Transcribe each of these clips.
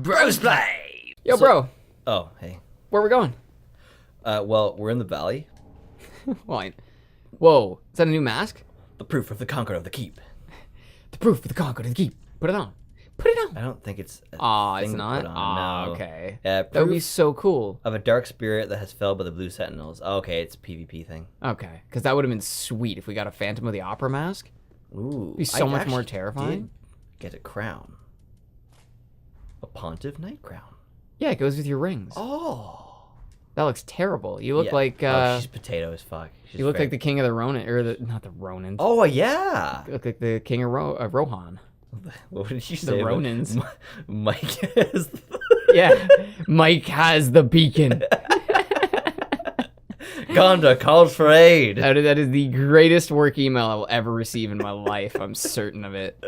Brosplay! Yo, bro. Oh, hey. Where we going? Well, we're in the valley. Whoa. Is that a new mask? The proof of the conqueror of the keep. The proof of the conqueror of the keep. Put it on. Put it on. I don't think it's a It's thing not? to put on. No. Okay. Proof That would be so cool. of a dark spirit that has fell by the blue sentinels. Oh, okay, it's a PvP thing. Okay. Because that would have been sweet if we got a Phantom of the Opera mask. Ooh. It'd be so much more actually terrifying. did get a crown. A Pontiff Knight crown. Yeah, it goes with your rings. Oh. That looks terrible. You look Yeah. like she's potato as fuck. you look like the king of the Ronin, or not the Ronins. Oh, yeah. You look like the king of Rohan. What did you say? The Ronins. Mike is Yeah, Mike has the beacon. Gonda calls for aid. That is the greatest work email I will ever receive in my life. I'm certain of it.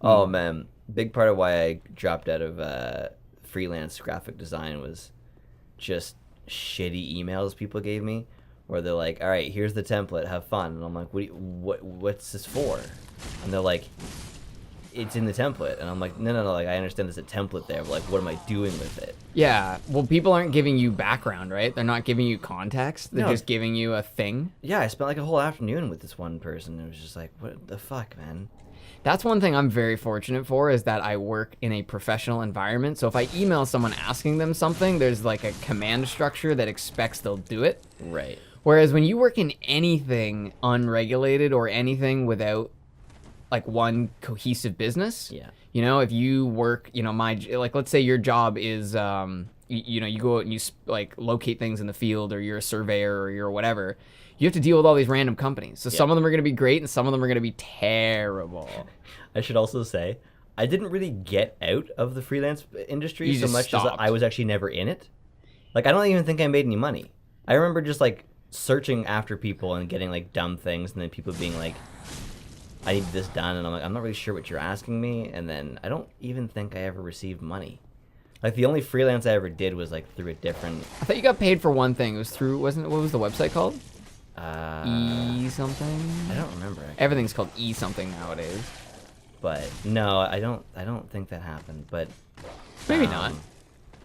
Oh man, big part of why I dropped out of freelance graphic design was just shitty emails people gave me, where they're like, "All right, here's the template, have fun," and I'm like, "What's this for?" And they're like, "It's in the template," and I'm like, "No, like I understand there's a template there, but like, what am I doing with it?" Yeah, well, people aren't giving you background, right? They're not giving you context. They're just giving you a thing. Yeah, I spent like a whole afternoon with this one person. It was just like, what the fuck, man? That's one thing I'm very fortunate for, is that I work in a professional environment. So if I email someone asking them something, there's like a command structure that expects they'll do it. Right. Whereas when you work in anything unregulated or anything without like one cohesive business, Yeah. you know, if you work, you know, let's say your job is, you go out and you like locate things in the field, or you're a surveyor, or you're whatever. You have to deal with all these random companies. So some of them are going to be great and some of them are going to be terrible. I should also say, I didn't really get out of the freelance industry so much as I was actually never in it. Like, I don't even think I made any money. I remember just like searching after people and getting like dumb things, and then people being like, "I need this done," and I'm like, "I'm not really sure what you're asking me," and then I don't even think I ever received money. Like, the only freelance I ever did was like through a different... I thought you got paid for one thing. It was through, what was the website called? E something? I don't remember. Actually. Everything's called E something nowadays. But no, I don't think that happened. But maybe not.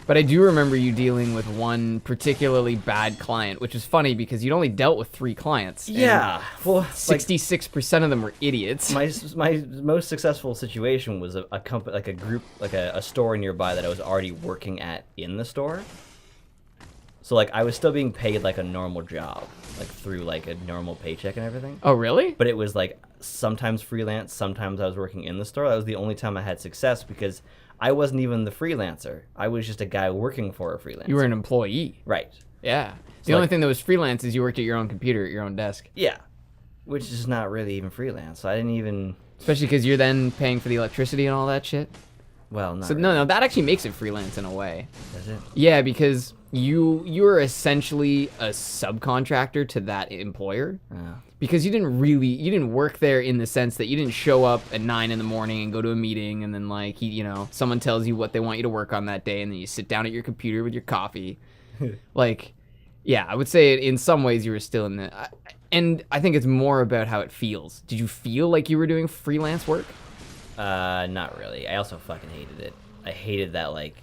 But I do remember you dealing with one particularly bad client, which is funny because you'd only dealt with 3 clients. Yeah, well, 66% of them were idiots. My most successful situation was a company, like a group, like a store nearby that I was already working at in the store. So like I was still being paid like a normal job, like through like a normal paycheck and everything. Oh, really? But it was like sometimes freelance, sometimes I was working in the store. That was the only time I had success because I wasn't even the freelancer. I was just a guy working for a freelancer. You were an employee. Right. Yeah. The only thing that was freelance is you worked at your own computer at your own desk. Yeah. Which is not really even freelance. So I didn't even... Especially because you're then paying for the electricity and all that shit. Well, not so really. No, that actually makes it freelance in a way. Does it? Yeah, because you're essentially a subcontractor to that employer. Yeah. Because you didn't work there in the sense that you didn't show up at 9 in the morning and go to a meeting and then like someone tells you what they want you to work on that day and then you sit down at your computer with your coffee. Like, yeah, I would say in some ways you were still in the, and I think it's more about how it feels. Did you feel like you were doing freelance work? Not really. I also fucking hated it. I hated that, like...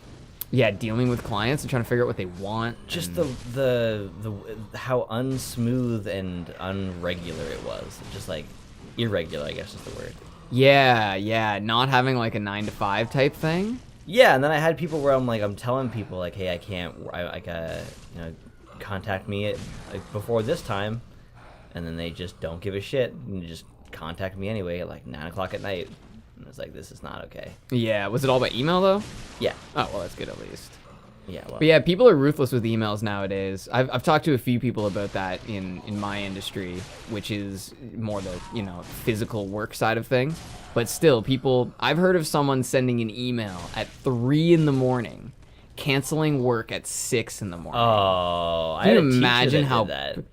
Yeah, dealing with clients and trying to figure out what they want. Just the how unsmooth and unregular it was. Just, like, irregular, I guess is the word. Yeah, not having, like, a 9-to-5 type thing. Yeah, and then I had people where I'm telling people, like, hey, I can't, contact me at, like, before this time, and then they just don't give a shit, and just contact me anyway at, like, 9 o'clock at night. And it's like, this is not okay. Yeah, was it all by email, though? Yeah. Oh, well, that's good at least. Yeah, well. But yeah, people are ruthless with emails nowadays. I've talked to a few people about that in my industry, which is more the, physical work side of things. But still, I've heard of someone sending an email at 3 in the morning, canceling work at 6 in the morning. Oh, Can you I had a imagine teacher that how... did that.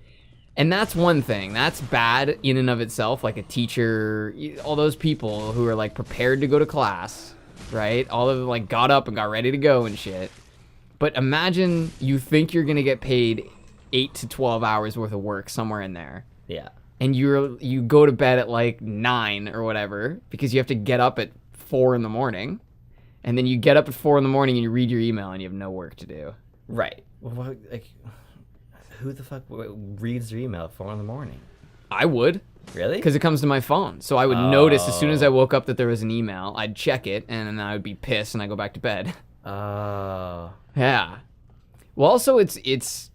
And that's one thing. That's bad in and of itself. Like a teacher, all those people who are like prepared to go to class, right? All of them like got up and got ready to go and shit. But imagine you think you're going to get paid 8 to 12 hours worth of work somewhere in there. Yeah. And you go to bed at like 9 or whatever because you have to get up at 4 in the morning. And then you get up at 4 a.m. and you read your email and you have no work to do. Right. Well, like, who the fuck reads their email at 4 a.m? I would. Really? Because it comes to my phone. So I would notice as soon as I woke up that there was an email, I'd check it, and then I would be pissed, and I go back to bed. Oh. Yeah. Well, also, it's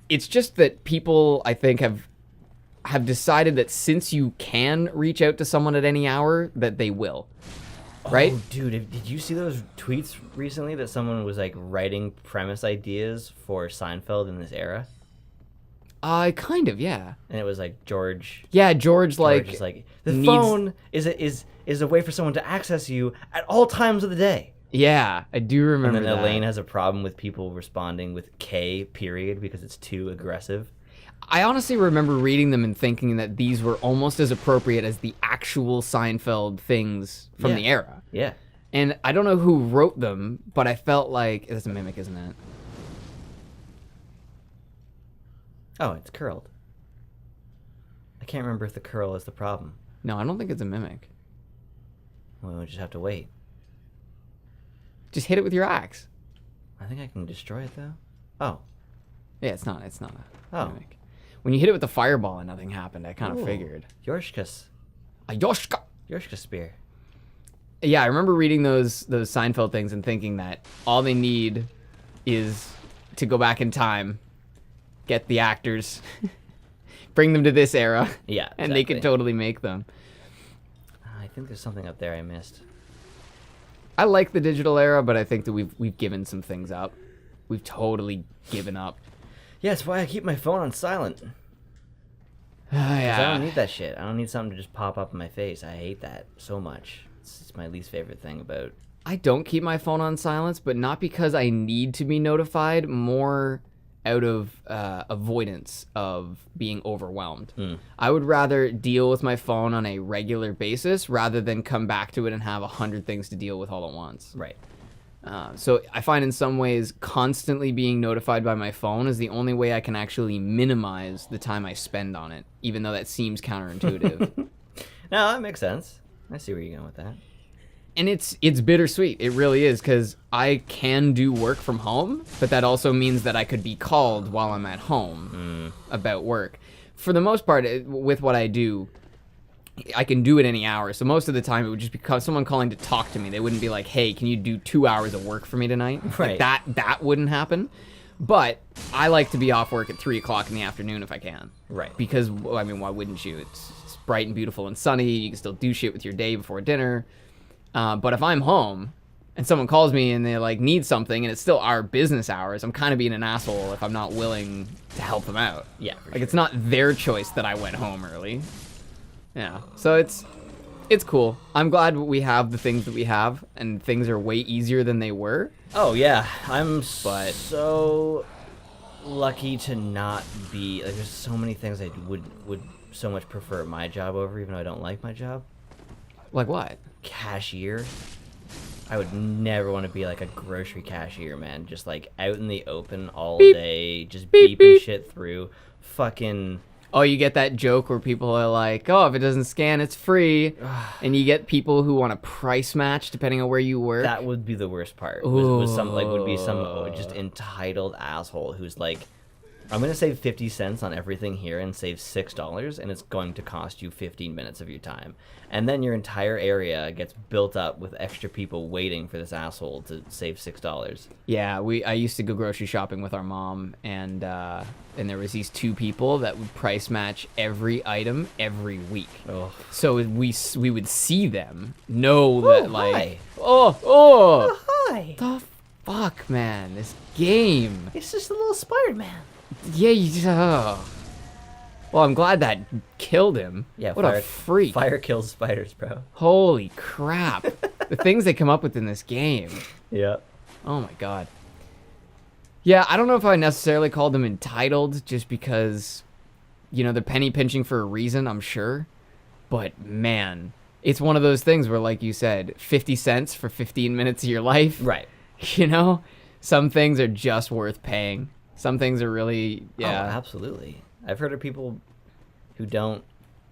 just that people, I think, have decided that since you can reach out to someone at any hour, that they will. Right? Oh, dude, did you see those tweets recently that someone was, like, writing premise ideas for Seinfeld in this era? Kind of, yeah. And it was, like, George... Yeah, George like... George is like, the phone is a way for someone to access you at all times of the day. Yeah, I do remember And then that. Elaine has a problem with people responding with K, period, because it's too aggressive. I honestly remember reading them and thinking that these were almost as appropriate as the actual Seinfeld things from the era. Yeah. And I don't know who wrote them, but I felt like... It's a mimic, isn't it? Oh, it's curled. I can't remember if the curl is the problem. No, I don't think it's a mimic. Well, we'll just have to wait. Just hit it with your axe. I think I can destroy it, though. Oh. Yeah, it's not a mimic. When you hit it with the fireball and nothing happened, I kind of figured. Yorshkas. A Yoshka! Yorshka spear. Yeah, I remember reading those Seinfeld things and thinking that all they need is to go back in time, get the actors, bring them to this era, Yeah, and they could totally make them. I think there's something up there I missed. I like the digital era, but I think that we've given some things up. We've totally given up. Yeah, that's why I keep my phone on silent. Yeah. I don't need that shit. I don't need something to just pop up in my face. I hate that so much. It's my least favorite thing about... I don't keep my phone on silence, but not because I need to be notified, more out of avoidance of being overwhelmed. I would rather deal with my phone on a regular basis rather than come back to it and have 100 things to deal with all at once. Right. So I find in some ways constantly being notified by my phone is the only way I can actually minimize the time I spend on it, even though that seems counterintuitive. No, that makes sense. I see where you're going with that. And it's bittersweet. It really is, because I can do work from home, but that also means that I could be called while I'm at home about work. For the most part, with what I do, I can do it any hour. So most of the time, it would just be someone calling to talk to me. They wouldn't be like, "Hey, can you do 2 hours of work for me tonight?" Right. Like that wouldn't happen. But I like to be off work at 3 o'clock in the afternoon if I can. Right. Because, I mean, why wouldn't you? It's bright and beautiful and sunny. You can still do shit with your day before dinner. But if I'm home and someone calls me and they like need something and it's still our business hours, I'm kind of being an asshole if I'm not willing to help them out. Yeah. Like it's not their choice that I went home early. Yeah. So it's cool. I'm glad we have the things that we have, and things are way easier than they were. Oh yeah, I'm so lucky to not be like. There's so many things I would so much prefer my job over, even though I don't like my job. Like what? Cashier. I would never want to be like a grocery cashier, man. Just like out in the open all day, just beeping shit through. Fucking. Oh, you get that joke where people are like, "Oh, if it doesn't scan, it's free," and you get people who want to price match depending on where you work. That would be the worst part. Would be some just entitled asshole who's like, "I'm gonna save 50 cents on everything here and save $6, and it's going to cost you 15 minutes of your time." And then your entire area gets built up with extra people waiting for this asshole to save $6. Yeah, I used to go grocery shopping with our mom, and there was these two people that would price match every item every week. Oh. So we would see them, know that like, hi. oh, Hi. the fuck, man, this game. It's just a little Spider-Man. Yeah, well, I'm glad that killed him. Yeah, what a freak. Fire kills spiders, bro. Holy crap. The things they come up with in this game. Yeah. Oh my god. Yeah, I don't know if I necessarily called them entitled just because, they're penny pinching for a reason, I'm sure. But man, it's one of those things where, like you said, 50 cents for 15 minutes of your life. Right. Some things are just worth paying. Some things are really, yeah. Oh, absolutely. I've heard of people who don't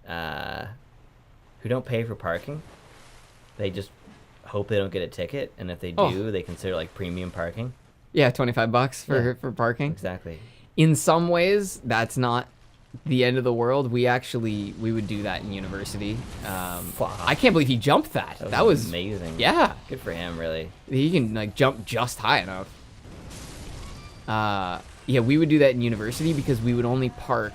pay for parking. They just hope they don't get a ticket, and if they do, they consider like premium parking. Yeah, $25 for parking. Exactly. In some ways, that's not the end of the world. We would do that in university. I can't believe he jumped that. That was amazing. Yeah. Good for him, really. He can like jump just high enough. Yeah, we would do that in university because we would only park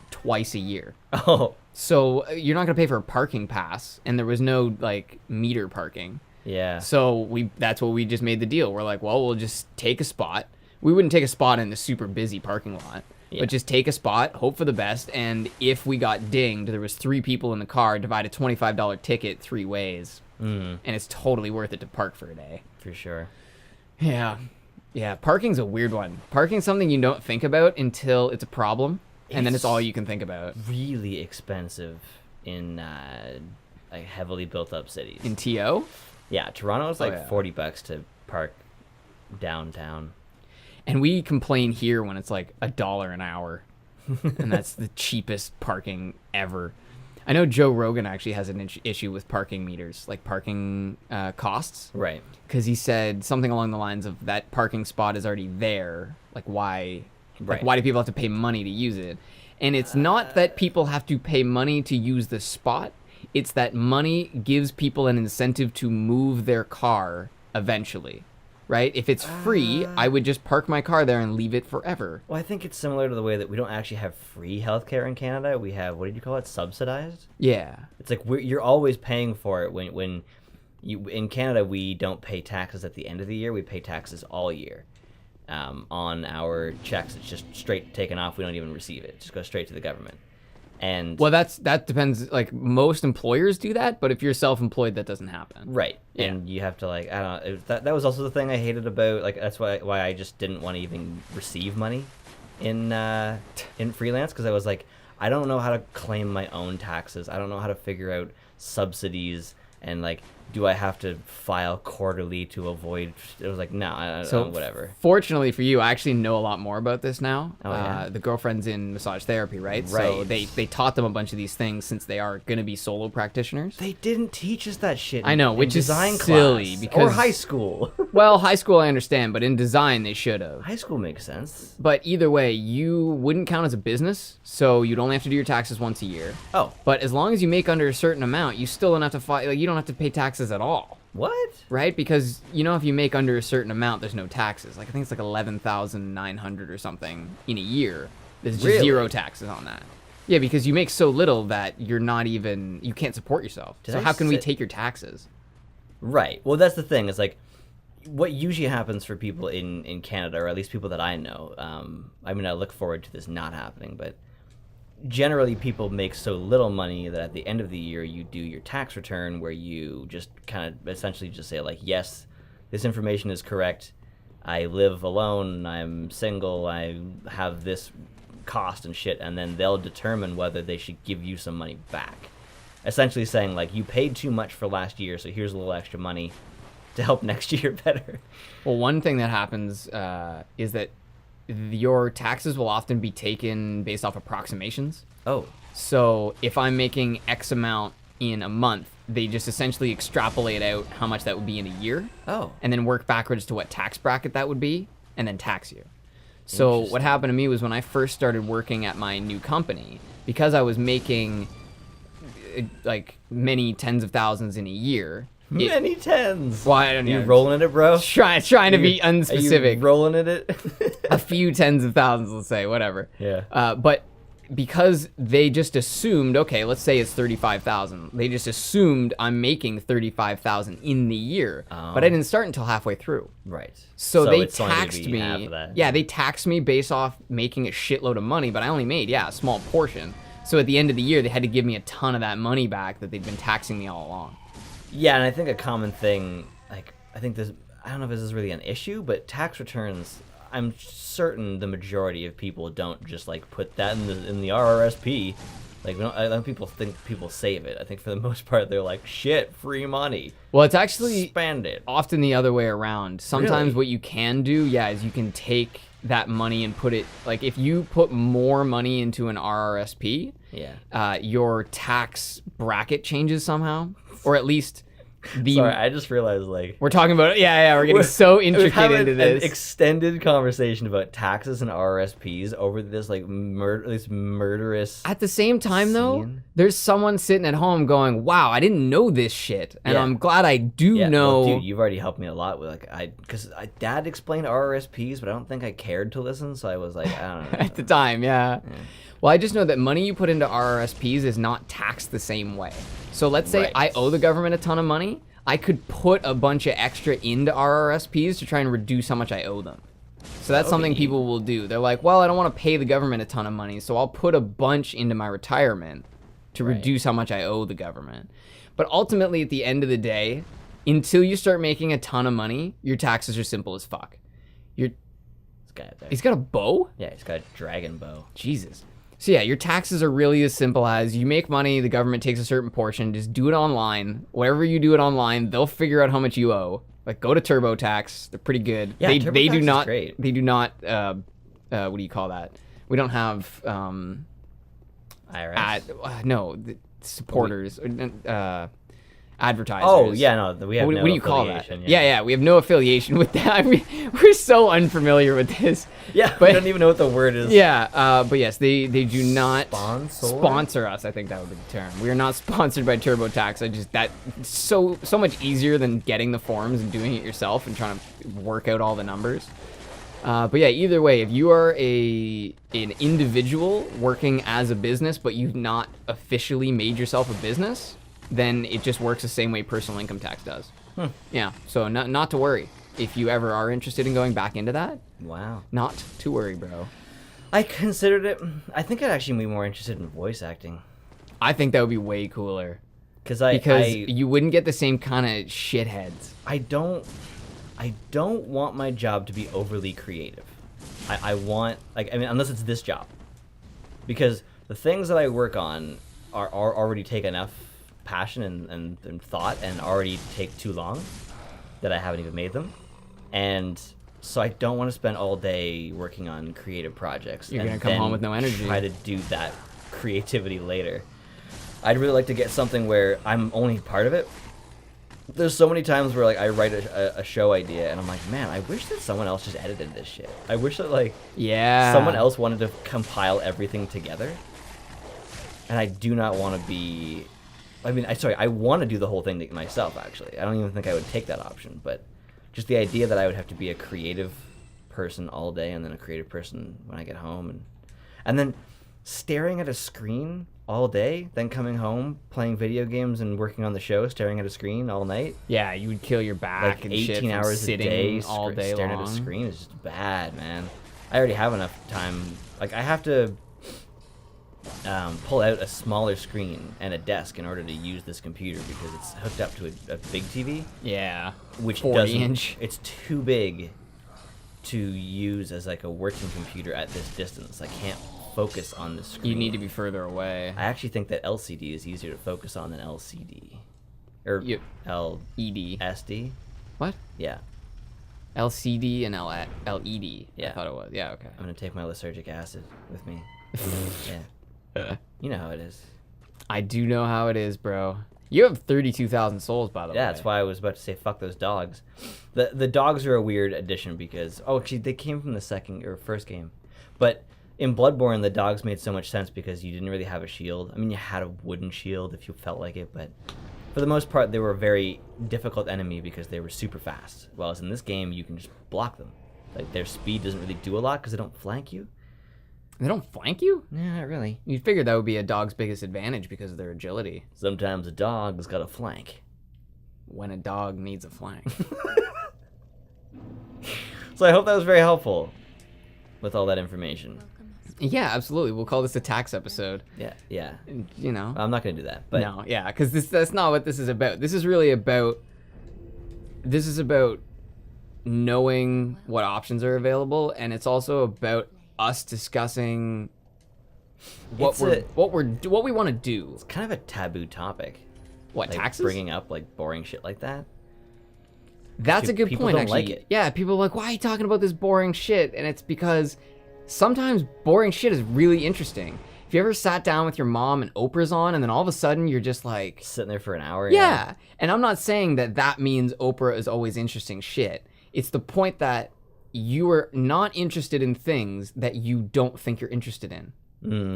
twice a year. Oh. So you're not gonna pay for a parking pass, and there was no like meter parking. Yeah. So that's what we just made the deal. We're like, well, we'll just take a spot. We wouldn't take a spot in the super busy parking lot, but just take a spot, hope for the best, and if we got dinged, there was 3 people in the car, divide a $25 ticket 3 ways, and it's totally worth it to park for a day. For sure. Yeah. Yeah, parking's a weird one. Parking's something you don't think about until it's a problem, and then it's all you can think about. Really expensive in like heavily built up cities. In TO? Yeah, Toronto's like $40 to park downtown. And we complain here when it's like $1 an hour, and that's the cheapest parking ever. I know Joe Rogan actually has an issue with parking meters, like parking costs. Right. Because he said something along the lines of that parking spot is already there. Like why? Like why do people have to pay money to use it? And it's not that people have to pay money to use the spot. It's that money gives people an incentive to move their car eventually. Right? If it's free, I would just park my car there and leave it forever. Well, I think it's similar to the way that we don't actually have free healthcare in Canada. We have, what did you call it, subsidized? Yeah. It's like you're always paying for it when you in Canada, we don't pay taxes at the end of the year. We pay taxes all year. On our checks, it's just straight taken off. We don't even receive it. It just goes straight to the government. And well, that depends. Like most employers do that, but if you're self-employed, that doesn't happen. Right. Yeah. And you have to like, I don't know. That was also the thing I hated about, like, that's why I just didn't want to even receive money in freelance, because I was like, I don't know how to claim my own taxes. I don't know how to figure out subsidies, and like, do I have to file quarterly to avoid? It was like, no, whatever. Fortunately for you, I actually know a lot more about this now. Oh, yeah? The girlfriend's in massage therapy, right? So they taught them a bunch of these things since they are going to be solo practitioners. They didn't teach us that shit. I know, which is silly because or high school. Well, high school I understand, but in design they should have. High school makes sense. But either way, you wouldn't count as a business, so you'd only have to do your taxes once a year. Oh. But as long as you make under a certain amount, you still don't have to file. Like, you don't have to pay taxes at all. What? Right? Because, you know, if you make under a certain amount, there's no taxes. Like, I think it's like 11,900 or something in a year. There's just zero taxes on that. Yeah, because you make so little that you're not even, you can't support yourself. So how can we take your taxes? Right. Well, that's the thing. Is like, what usually happens for people in Canada, or at least people that I know, I mean, I look forward to this not happening, but generally people make so little money that at the end of the year you do your tax return, where you just kind of essentially just say like, yes, this information is correct, I live alone, I'm single, I have this cost and shit, and then they'll determine whether they should give you some money back, essentially saying like, you paid too much for last year, so here's a little extra money to help next year better. Well, one thing that happens is that your taxes will often be taken based off approximations. Oh. So if I'm making X amount in a month, they just essentially extrapolate out how much that would be in a year. Oh. And then work backwards to what tax bracket that would be, and then tax you. So what happened to me was when I first started working at my new company, because I was making like many tens of thousands in a year. Many tens. Well, I don't know. You rolling in it, bro? Trying to be unspecific. Are you rolling in it? A few tens of thousands, let's say, whatever. Yeah. But because they just assumed, okay, let's say it's 35,000. They just assumed I'm making 35,000 in the year, but I didn't start until halfway through. Right. So they taxed me. Yeah, they taxed me based off making a shitload of money, but I only made a small portion. So at the end of the year, they had to give me a ton of that money back that they'd been taxing me all along. Yeah, and I think a common thing, like, I don't know if this is really an issue, but tax returns, I'm certain the majority of people don't just like put that in the RRSP. Like, I don't people think people save it. I think for the most part they're like, shit, free money. Well, it's actually spend it. Often the other way around. Sometimes what you can do, is you can take that money and put it, like, if you put more money into an RRSP, your tax bracket changes somehow, or at least Sorry, I just realized, like... We're talking about... Yeah, we're getting so intricate into this. An extended conversation about taxes and RRSPs over this, like, this murderous... At the same time, though, there's someone sitting at home going, wow, I didn't know this shit. And I'm glad I do know... Well, dude, you've already helped me a lot with, like, because Dad explained RRSPs, but I don't think I cared to listen, so I was like, I don't know. At the time, yeah. Well, I just know that money you put into RRSPs is not taxed the same way. So let's say I owe the government a ton of money. I could put a bunch of extra into RRSPs to try and reduce how much I owe them. So that's something people will do. They're like, well, I don't want to pay the government a ton of money, so I'll put a bunch into my retirement to reduce how much I owe the government. But ultimately, at the end of the day, until you start making a ton of money, your taxes are simple as fuck. This guy up there. He's got a bow? Yeah, he's got a dragon bow. Jesus. So yeah, your taxes are really as simple as you make money, the government takes a certain portion, just do it online. Whatever you do it online, they'll figure out how much you owe. Like, go to TurboTax, they're pretty good. Yeah, they TurboTax do not, is great. They do not, what do you call that? We don't have, IRS? no, the supporters, advertisers. Oh, yeah, no, we have no affiliation. What do you call that? Yeah, we have no affiliation with that. We're so unfamiliar with this. Yeah, but we don't even know what the word is. Yeah, but yes, they do not sponsor us. I think that would be the term. We are not sponsored by TurboTax. That's so much easier than getting the forms and doing it yourself and trying to work out all the numbers. But yeah, either way, if you are an individual working as a business, but you've not officially made yourself a business, then it just works the same way personal income tax does. Yeah, so not to worry. If you ever are interested in going back into that, wow, not to worry, bro. I considered it. I think I'd actually be more interested in voice acting. I think that would be way cooler. Because you wouldn't get the same kind of shitheads. I don't want my job to be overly creative. I want, like, I mean, unless it's this job. Because the things that I work on are already take enough passion and thought and already take too long that I haven't even made them. And so I don't want to spend all day working on creative projects. You're going to come home with no energy. Try to do that creativity later. I'd really like to get something where I'm only part of it. There's so many times where, like, I write a show idea and I'm like, man, I wish that someone else just edited this shit. I wish that, like, someone else wanted to compile everything together. And I do not want to be... I mean, I want to do the whole thing myself, actually. I don't even think I would take that option, but just the idea that I would have to be a creative person all day and then a creative person when I get home. And then staring at a screen all day, then coming home, playing video games and working on the show, staring at a screen all night. Yeah, you would kill your back, like, and 18 shit hours sitting a day all day staring long. at a screen is just bad, man. I already have enough time. Like, I have to pull out a smaller screen and a desk in order to use this computer because it's hooked up to a big TV. Yeah, which 40-inch. It's too big to use as, like, a working computer at this distance. I can't focus on the screen. You need to be further away. I actually think that LCD is easier to focus on than LCD. Or LED. SD? What? Yeah. LCD and LED. Yeah. I thought it was. Yeah, okay. I'm going to take my lysergic acid with me. Yeah. You know how it is. I do know how it is, bro. You have 32,000 souls, by the way. Yeah, that's why I was about to say fuck those dogs. The dogs are a weird addition because... Oh, actually, they came from the first game. But in Bloodborne, the dogs made so much sense because you didn't really have a shield. I mean, you had a wooden shield if you felt like it, but for the most part, they were a very difficult enemy because they were super fast. Whereas in this game, you can just block them. Like, their speed doesn't really do a lot because they don't flank you. They don't flank you? Yeah, not really. You'd figure that would be a dog's biggest advantage because of their agility. Sometimes a dog's got a flank. When a dog needs a flank. So I hope that was very helpful with all that information. Yeah, absolutely. We'll call this a tax episode. Yeah. You know. I'm not going to do that. But no, yeah, because that's not what this is about. This is really about... This is about knowing what options are available, and it's also about us discussing what we want to do. It's kind of a taboo topic. What, like, taxes? Bringing up, like, boring shit like that. That's a good people point, don't actually. like it. Yeah, people are like, why are you talking about this boring shit? And it's because sometimes boring shit is really interesting. If you ever sat down with your mom and Oprah's on, and then all of a sudden you're just like sitting there for an hour. Yeah. And I'm not saying that means Oprah is always interesting shit. It's the point that you are not interested in things that you don't think you're interested in.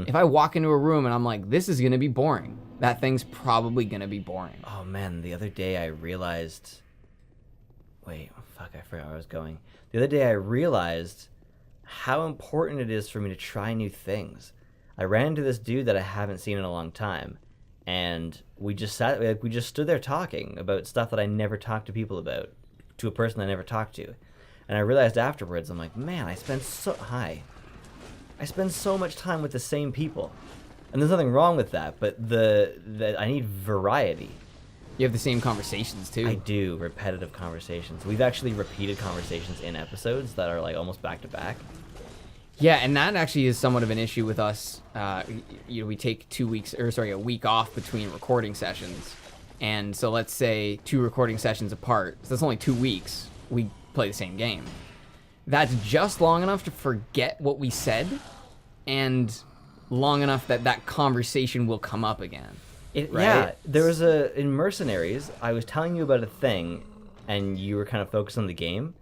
If I walk into a room and I'm like, this is going to be boring, that thing's probably going to be boring. Oh, man. The other day I realized... Wait, fuck, I forgot where I was going. The other day I realized how important it is for me to try new things. I ran into this dude that I haven't seen in a long time, and we just stood there talking about stuff that I never talked to people about, to a person I never talked to. And I realized afterwards, I'm like, man, I spend so much time with the same people. And there's nothing wrong with that, but I need variety. You have the same conversations too. I do, repetitive conversations. We've actually repeated conversations in episodes that are like almost back to back. Yeah, and that actually is somewhat of an issue with us. We take a week off between recording sessions. And so let's say 2 recording sessions apart. So that's only 2 weeks. We play the same game. That's just long enough to forget what we said, and long enough that conversation will come up again. Right? Yeah, there was in Mercenaries, I was telling you about a thing, and you were kind of focused on the game,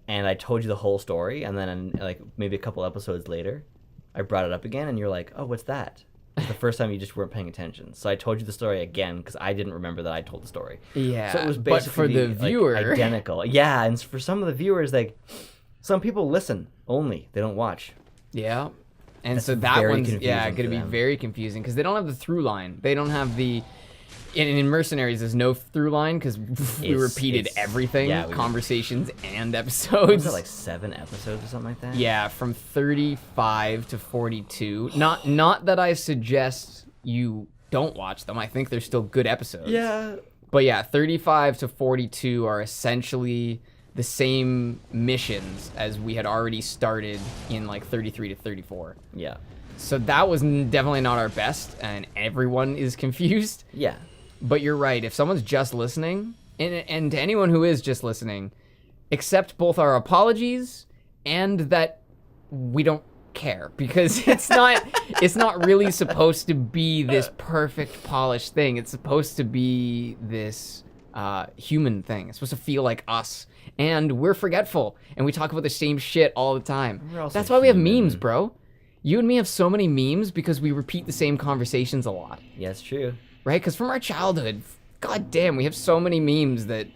and I told you the whole story, and then like maybe a couple episodes later, I brought it up again, and you're like, oh, what's that? It's the first time you just weren't paying attention. So I told you the story again, because I didn't remember that I told the story. Yeah, so it was but for the viewer... like, identical. Yeah, and for some of the viewers, like, some people listen only, they don't watch. Yeah. And That's so that one's going to be them. very confusing because they don't have the through line. They don't have the in Mercenaries. There's no through line because we repeated everything, conversations and episodes. Was it like 7 episodes or something like that? Yeah, from 35 to 42. Not that I suggest you don't watch them. I think they're still good episodes. Yeah. But yeah, 35 to 42 are essentially the same missions as we had already started in like 33 to 34. Yeah. So that was definitely not our best, and everyone is confused. Yeah. But you're right. If someone's just listening, and to anyone who is just listening, accept both our apologies and that we don't care, because it's not really supposed to be this perfect polished thing. It's supposed to be this human thing. It's supposed to feel like us. And we're forgetful, and we talk about the same shit all the time. That's why we have memes, bro. You and me have so many memes because we repeat the same conversations a lot. Yeah, it's true. Right? Because from our childhood, god damn, we have so many memes that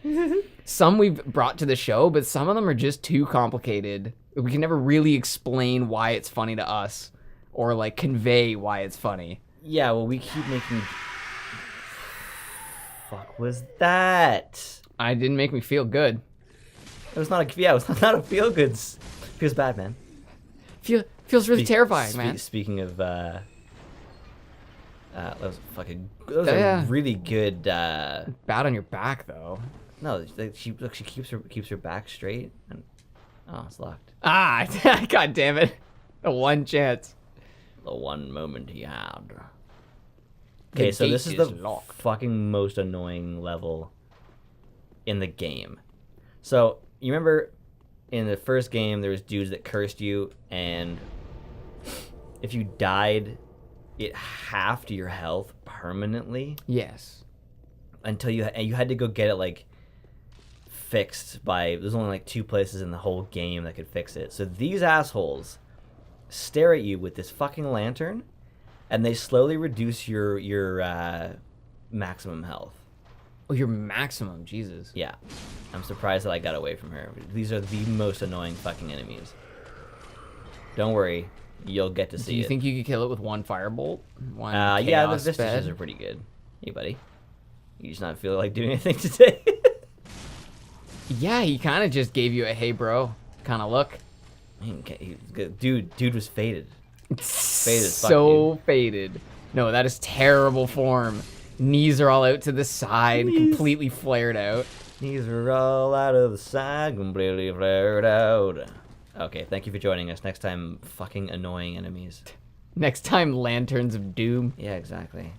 some we've brought to the show, but some of them are just too complicated. We can never really explain why it's funny to us or like convey why it's funny. Yeah, well, we keep making... Fuck was that? It didn't make me feel good. It was not a feel good. Feels bad, man. Feels really terrifying, man. Speaking of, those are really good. Bad on your back, though. No, she keeps her back straight, and it's locked. God damn it! The one chance. The one moment he had. Okay, so this is the fucking most annoying level in the game. So you remember in the first game there was dudes that cursed you, and if you died, it halved your health permanently. Yes. Until you had to go get it like fixed by. There's only like 2 places in the whole game that could fix it. So these assholes stare at you with this fucking lantern, and they slowly reduce your maximum health. Oh, your maximum, Jesus. Yeah. I'm surprised that I got away from her. These are the most annoying fucking enemies. Don't worry, you'll get to see it. Do you think you could kill it with one firebolt? Yeah, the Vistages are pretty good. Hey, buddy. You just not feel like doing anything today? Yeah, he kind of just gave you a hey bro kind of look. Dude was faded. Faded as fuck, so faded. No, that is terrible form. Knees are all out to the side, completely flared out. Knees are all out of the side, completely flared out. Okay, thank you for joining us. Next time, fucking annoying enemies. Next time, Lanterns of Doom. Yeah, exactly.